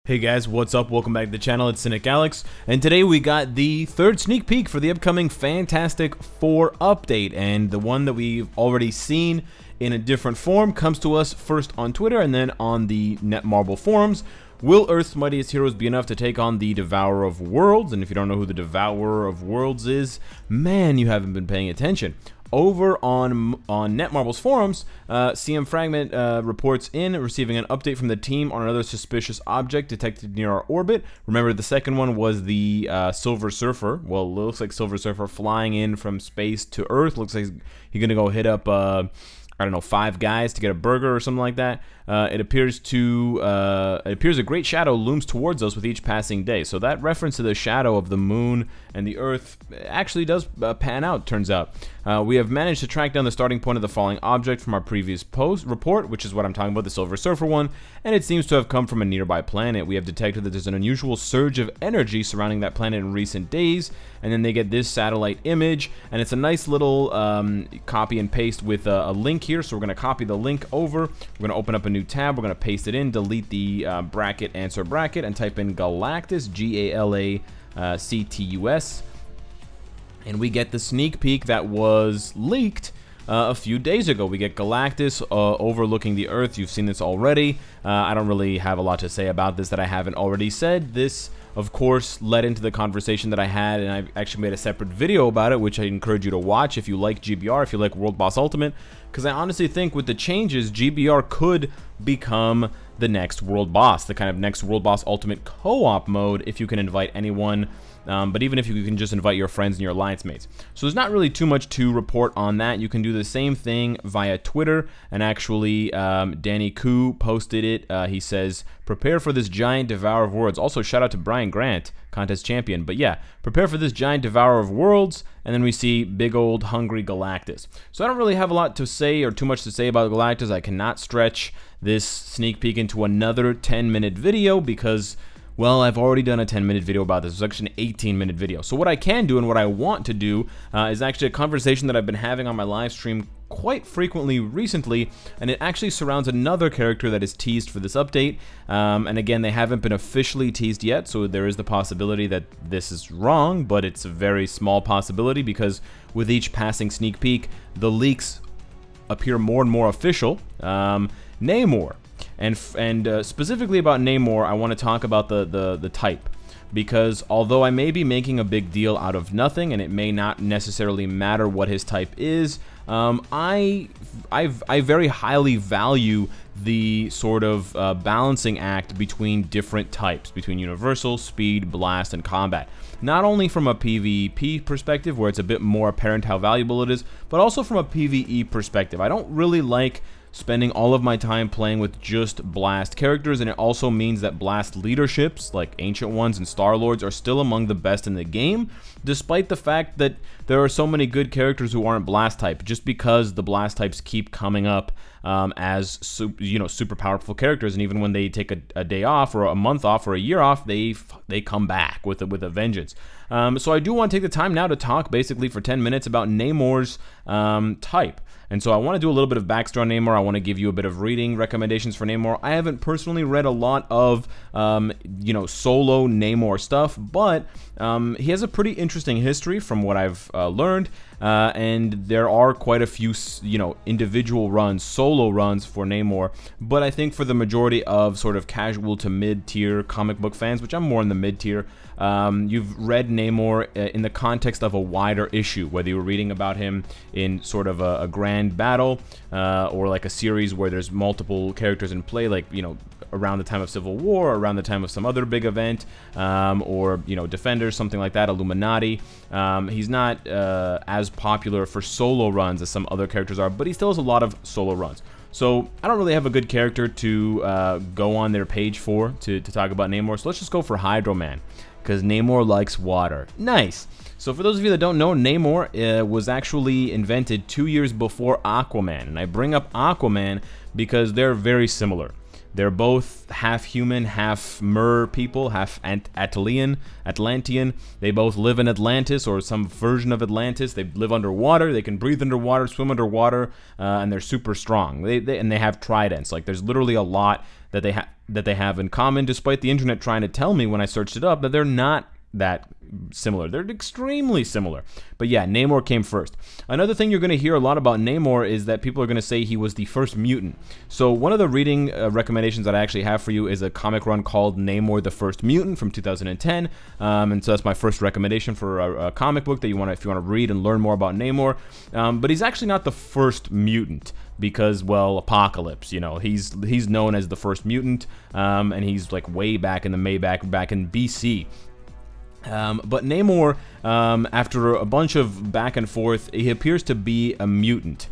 Hey guys, what's up? Welcome back to the channel. It's Cynic Alex, and today we got the third sneak peek for the upcoming Fantastic Four update, and the one that we've already seen in a different form comes to us first on Twitter and then on the Netmarble forums. Will Earth's mightiest heroes be enough to take on the Devourer of Worlds? And if you don't know who the Devourer of Worlds is, man, you haven't been paying attention. Over on Netmarble's forums, CM Fragment reports in receiving an update from the team on another suspicious object detected near our orbit. Remember, the second one was the Silver Surfer. Well, it looks like Silver Surfer flying in from space to Earth. Looks like he's gonna go hit up I don't know, 5 guys to get a burger or something like that. It appears a great shadow looms towards us with each passing day. So that reference to the shadow of the moon and the Earth actually does pan out, turns out. We have managed to track down the starting point of the falling object from our previous report, which is what I'm talking about, the Silver Surfer one, and it seems to have come from a nearby planet. We have detected that there's an unusual surge of energy surrounding that planet in recent days, and then they get this satellite image, and it's a nice little copy and paste with a link here. So we're going to copy the link over, we're going to open up a new tab, we're going to paste it in, delete the bracket, answer bracket, and type in Galactus, Galactus, and we get the sneak peek that was leaked a few days ago. We get Galactus overlooking the Earth. You've seen this already. I don't really have a lot to say about this that I haven't already said. This, of course, led into the conversation that I had, and I actually made a separate video about it, which I encourage you to watch if you like GBR, if you like World Boss Ultimate, because I honestly think with the changes, GBR could become the next World Boss, the kind of next World Boss Ultimate co-op mode if you can invite anyone. But even if you can just invite your friends and your alliance mates. So there's not really too much to report on that. You can do the same thing via Twitter, and actually Danny Koo posted it. He says, prepare for this giant Devourer of Worlds. Also, shout out to Brian Grant, contest champion. But yeah, prepare for this giant Devourer of Worlds, and then we see big old hungry Galactus. So I don't really have a lot to say or too much to say about Galactus. I cannot stretch this sneak peek into another 10-minute video because, well, I've already done a 10-minute video about this. It's actually an 18-minute video. So what I can do and what I want to do is actually a conversation that I've been having on my live stream quite frequently recently, and it actually surrounds another character that is teased for this update. And again, they haven't been officially teased yet, so there is the possibility that this is wrong, but it's a very small possibility because with each passing sneak peek, the leaks appear more and more official. Namor. And specifically about Namor, I want to talk about the type, because although I may be making a big deal out of nothing, and it may not necessarily matter what his type is, I very highly value the sort of balancing act between different types, between universal, speed, blast, and combat. Not only from a PvP perspective, where it's a bit more apparent how valuable it is, but also from a PvE perspective. I don't really like spending all of my time playing with just Blast characters, and it also means that Blast leaderships, like Ancient Ones and Star-Lords, are still among the best in the game, despite the fact that there are so many good characters who aren't Blast type, just because the Blast types keep coming up as super powerful characters, and even when they take a day off, or a month off, or a year off, they come back with a vengeance. So I do want to take the time now to talk basically for 10 minutes about Namor's type. And so I want to do a little bit of backstory on Namor. I want to give you a bit of reading recommendations for Namor. I haven't personally read a lot of, solo Namor stuff, but he has a pretty interesting history from what I've learned. And there are quite a few, individual runs, solo runs for Namor. But I think for the majority of sort of casual to mid-tier comic book fans, which I'm more in the mid-tier, you've read Namor in the context of a wider issue, whether you were reading about him in sort of a grand battle, or like a series where there's multiple characters in play, like, around the time of Civil War, or around the time of some other big event, or, Defenders, something like that, Illuminati. He's not as popular for solo runs as some other characters are, but he still has a lot of solo runs. So I don't really have a good character to go on their page for to talk about Namor, so let's just go for Hydro Man, because Namor likes water. Nice! So for those of you that don't know, Namor was actually invented 2 years before Aquaman, and I bring up Aquaman because they're very similar. They're both half human, half Mer people, half Atlantean. They both live in Atlantis or some version of Atlantis. They live underwater. They can breathe underwater, swim underwater, and they're super strong. They have tridents. Like, there's literally a lot that they have in common, despite the internet trying to tell me when I searched it up that they're not that similar. They're extremely similar. But yeah, Namor came first. Another thing you're going to hear a lot about Namor is that people are going to say he was the first mutant. So one of the reading recommendations that I actually have for you is a comic run called Namor the First Mutant from 2010. And so that's my first recommendation for a comic book that if you want to read and learn more about Namor. But he's actually not the first mutant, because, well, Apocalypse, he's known as the first mutant, and he's like way back in back in BC. But Namor, after a bunch of back and forth, he appears to be a mutant.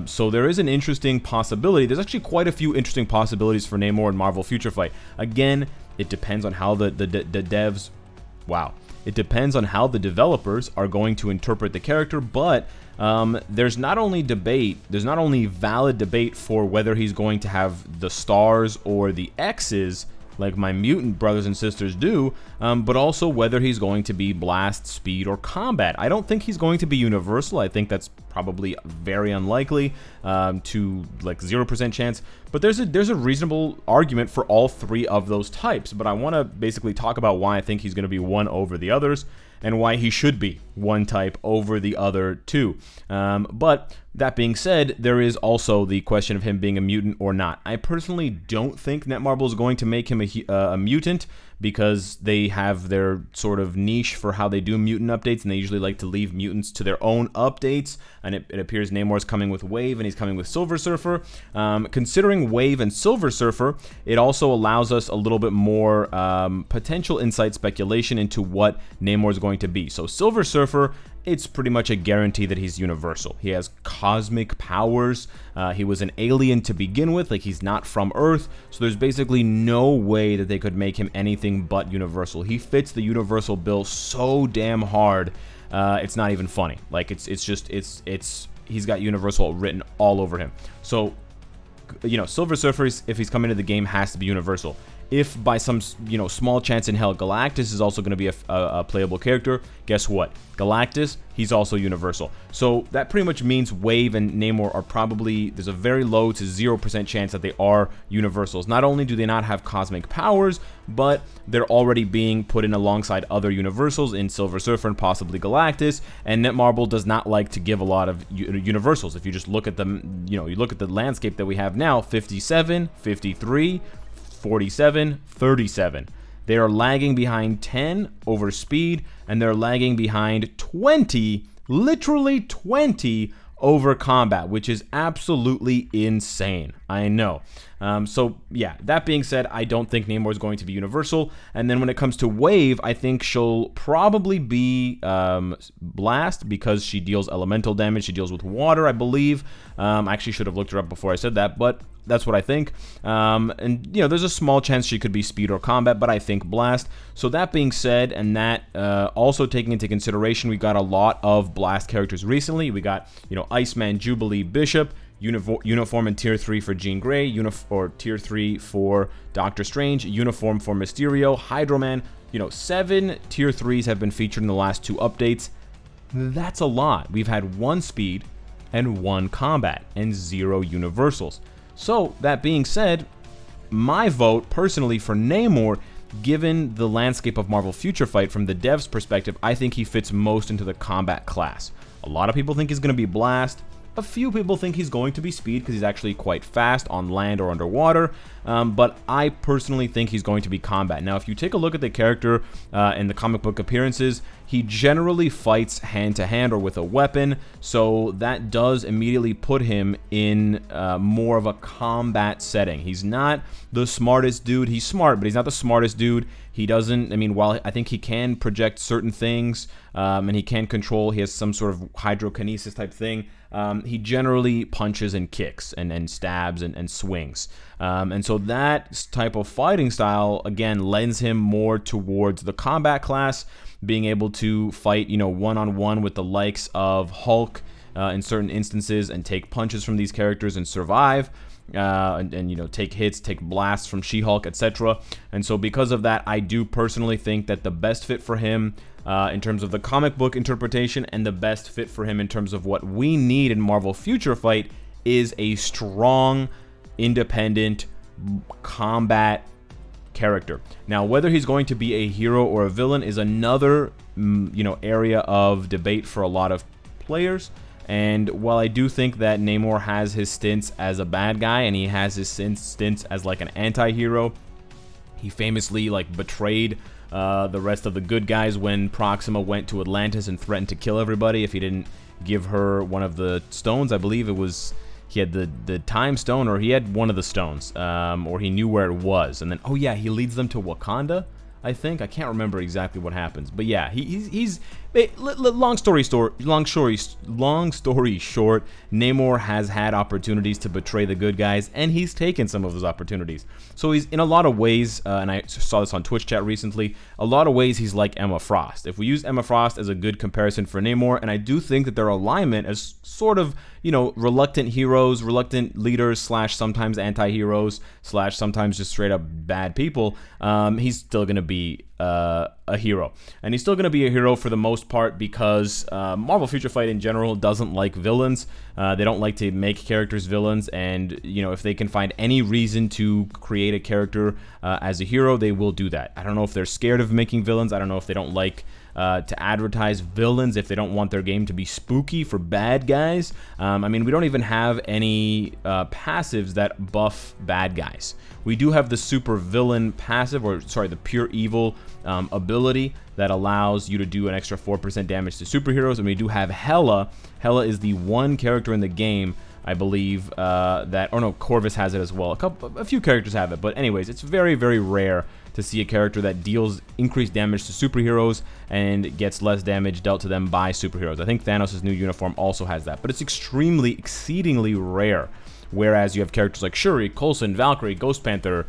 So there is an interesting possibility. There's actually quite a few interesting possibilities for Namor in Marvel Future Fight. Again, it depends on how the devs... Wow. It depends on how the developers are going to interpret the character, but there's not only valid debate for whether he's going to have the stars or the X's, like my mutant brothers and sisters do, but also whether he's going to be blast, speed, or combat. I don't think he's going to be universal. I think that's probably very unlikely, to like 0% chance. But there's a reasonable argument for all three of those types. But I want to basically talk about why I think he's going to be one over the others, and why he should be one type over the other two. But that being said, there is also the question of him being a mutant or not. I personally don't think Netmarble is going to make him a mutant, because they have their sort of niche for how they do mutant updates, and they usually like to leave mutants to their own updates. And it appears Namor's coming with Wave, and he's coming with Silver Surfer. Considering Wave and Silver Surfer, it also allows us a little bit more potential insight speculation into what Namor's going to be. So Silver Surfer, it's pretty much a guarantee that he's universal. He has cosmic powers. He was an alien to begin with, like he's not from Earth, so there's basically no way that they could make him anything but universal. He fits the universal bill so damn hard, it's not even funny. Like he's got universal written all over him. So, Silver Surfer, if he's coming into the game, has to be universal. If by some small chance in hell Galactus is also going to be a playable character, guess what? Galactus, he's also universal. So that pretty much means Wave and Namor are probably, there's a very low to 0% chance that they are universals. Not only do they not have cosmic powers, but they're already being put in alongside other universals in Silver Surfer and possibly Galactus. And Netmarble does not like to give a lot of universals. If you just look at them, you look at the landscape that we have now, 57, 53, 47, 37. They are lagging behind 10 over speed, and they're lagging behind 20, literally 20, over combat, which is absolutely insane. I know. So yeah, that being said, I don't think Namor is going to be universal. And then when it comes to Wave, I think she'll probably be Blast, because she deals elemental damage. She deals with water, I believe. I actually should have looked her up before I said that, but that's what I think. And there's a small chance she could be speed or combat, but I think Blast. So that being said, and that also taking into consideration, we got a lot of Blast characters recently. We got Iceman, Jubilee, Bishop, uniform in tier 3 for Jean Grey, or tier 3 for Doctor Strange, uniform for Mysterio, Hydro-Man. 7 tier 3s have been featured in the last 2 updates. That's a lot. We've had 1 speed and 1 combat and 0 universals. So that being said, my vote personally for Namor, given the landscape of Marvel Future Fight from the devs' perspective, I think he fits most into the combat class. A lot of people think he's going to be Blast. A few people think he's going to be speed because he's actually quite fast on land or underwater, but I personally think he's going to be combat. Now, if you take a look at the character in the comic book appearances, he generally fights hand-to-hand or with a weapon, so that does immediately put him in more of a combat setting. He's not the smartest dude. He's smart, but he's not the smartest dude. He doesn't, while I think he can project certain things, and he can control, he has some sort of hydrokinesis type thing, he generally punches and kicks and stabs and swings. And so that type of fighting style, again, lends him more towards the combat class, being able to fight, one-on-one with the likes of Hulk in certain instances and take punches from these characters and survive. and you know, take hits, take blasts from She-Hulk, etc. And so because of that, I do personally think that the best fit for him in terms of the comic book interpretation, and the best fit for him in terms of what we need in Marvel Future Fight, is a strong, independent combat character. Now, whether he's going to be a hero or a villain is another, you know, area of debate for a lot of players. And while I do think that Namor has his stints as a bad guy, and he has his stints as like an anti-hero, he famously like betrayed the rest of the good guys when Proxima went to Atlantis and threatened to kill everybody if he didn't give her one of the stones. I believe it was, he had the time stone, or he had one of the stones, or he knew where it was. And then, oh yeah, he leads them to Wakanda, I think. I can't remember exactly what happens, but yeah, he's long story short, Namor has had opportunities to betray the good guys, and he's taken some of those opportunities. So he's, in a lot of ways, and I saw this on Twitch chat recently, a lot of ways he's like Emma Frost. If we use Emma Frost as a good comparison for Namor, and I do think that their alignment as sort of, you know, reluctant heroes, reluctant leaders, slash sometimes anti-heroes, slash sometimes just straight up bad people, he's still going to be a hero. And he's still going to be a hero for the most part because Marvel Future Fight in general doesn't like villains. They don't like to make characters villains, and you know, if they can find any reason to create a character as a hero, they will do that. I don't know if they're scared of making villains. I don't know if they don't like to advertise villains, if they don't want their game to be spooky for bad guys. I mean, we don't even have any passives that buff bad guys. We do have the super villain passive, or sorry, the pure evil ability that allows you to do an extra 4% damage to superheroes, and we do have Hela. Hela is the one character in the game, I believe, that, or no, Corvus has it as well. A few characters have it, but anyways, it's very, very rare to see a character that deals increased damage to superheroes and gets less damage dealt to them by superheroes. I think Thanos' new uniform also has that, but it's exceedingly rare. Whereas you have characters like Shuri, Coulson, Valkyrie, Ghost Panther,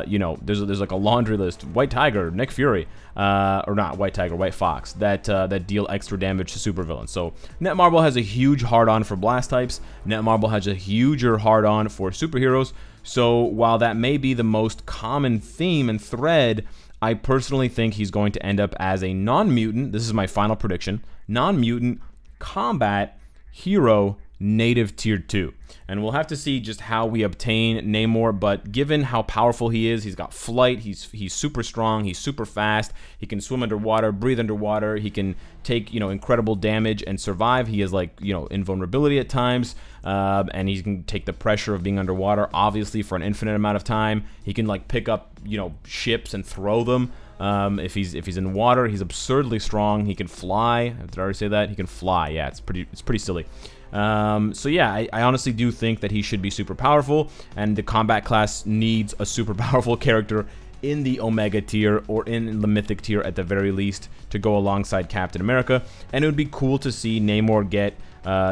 you know, there's like a laundry list, White Tiger, Nick Fury, or not White Tiger, White Fox, that deal extra damage to supervillains. So Netmarble has a huge hard-on for blast types. Netmarble has a huger hard-on for superheroes. So while that may be the most common theme and thread, I personally think he's going to end up as a non-mutant, this is my final prediction, non-mutant combat hero native tier 2. And we'll have to see just how we obtain Namor, but given how powerful he is, he's got flight, he's super strong, he's super fast, he can swim underwater, breathe underwater, he can take, you know, incredible damage and survive. He has, like, you know, invulnerability at times, and he can take the pressure of being underwater, obviously, for an infinite amount of time. He can, like, pick up, you know, ships and throw them. If he's in water, he's absurdly strong. He can fly. Did I already say that? He can fly. Yeah, it's pretty silly. So yeah, I honestly do think that he should be super powerful, and the combat class needs a super powerful character in the Omega tier, or in the Mythic tier at the very least, to go alongside Captain America. And it would be cool to see Namor get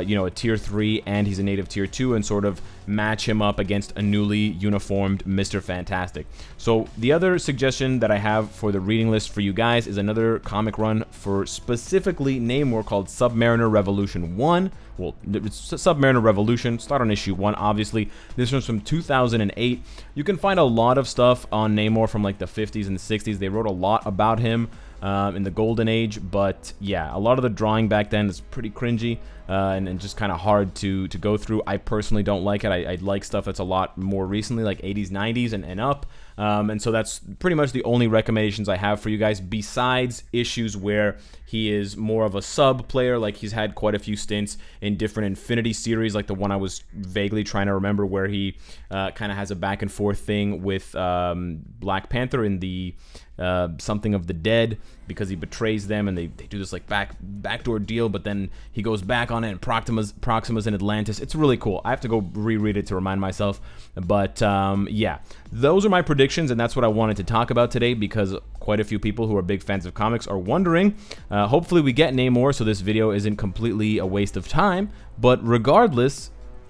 you know, a tier 3, and he's a native tier 2, and sort of match him up against a newly uniformed Mr. Fantastic. So the other suggestion that I have for the reading list for you guys is another comic run for specifically Namor called Submariner Revolution 1. Well, it's Submariner Revolution, start on issue 1, obviously. This one's from 2008. You can find a lot of stuff on Namor from like the 50s and 60s. They wrote a lot about him in the Golden Age, but yeah, a lot of the drawing back then is pretty cringy and just kind of hard to go through. I personally don't like it. I like stuff that's a lot more recently, like 80s, 90s, and up. And so that's pretty much the only recommendations I have for you guys, besides issues where he is more of a sub player. Like, he's had quite a few stints in different Infinity series, like the one I was vaguely trying to remember, where he kind of has a back and forth thing with Black Panther in the Something of the Dead, because he betrays them, and they do this like backdoor deal, but then he goes back on it, and Proxima's in Atlantis. It's really cool. I have to go reread it to remind myself, but yeah, those are my predictions, and that's what I wanted to talk about today, because quite a few people who are big fans of comics are wondering. Hopefully we get Namor, so this video isn't completely a waste of time, but regardless,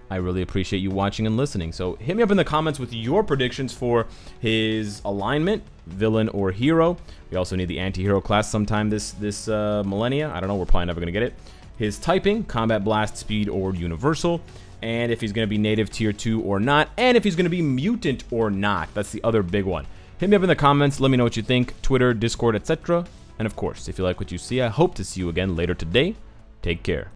I really appreciate you watching and listening. So hit me up in the comments with your predictions for his alignment, villain or hero. We also need the anti-hero class sometime this millennia. I don't know, we're probably never gonna get it. his typing, combat blast, speed, or universal, and if he's going to be native tier 2 or not, and if he's going to be mutant or not. That's the other big one. Hit me up in the comments, let me know what you think, Twitter, Discord, etc. And of course, if you like what you see, I hope to see you again later today. Take care.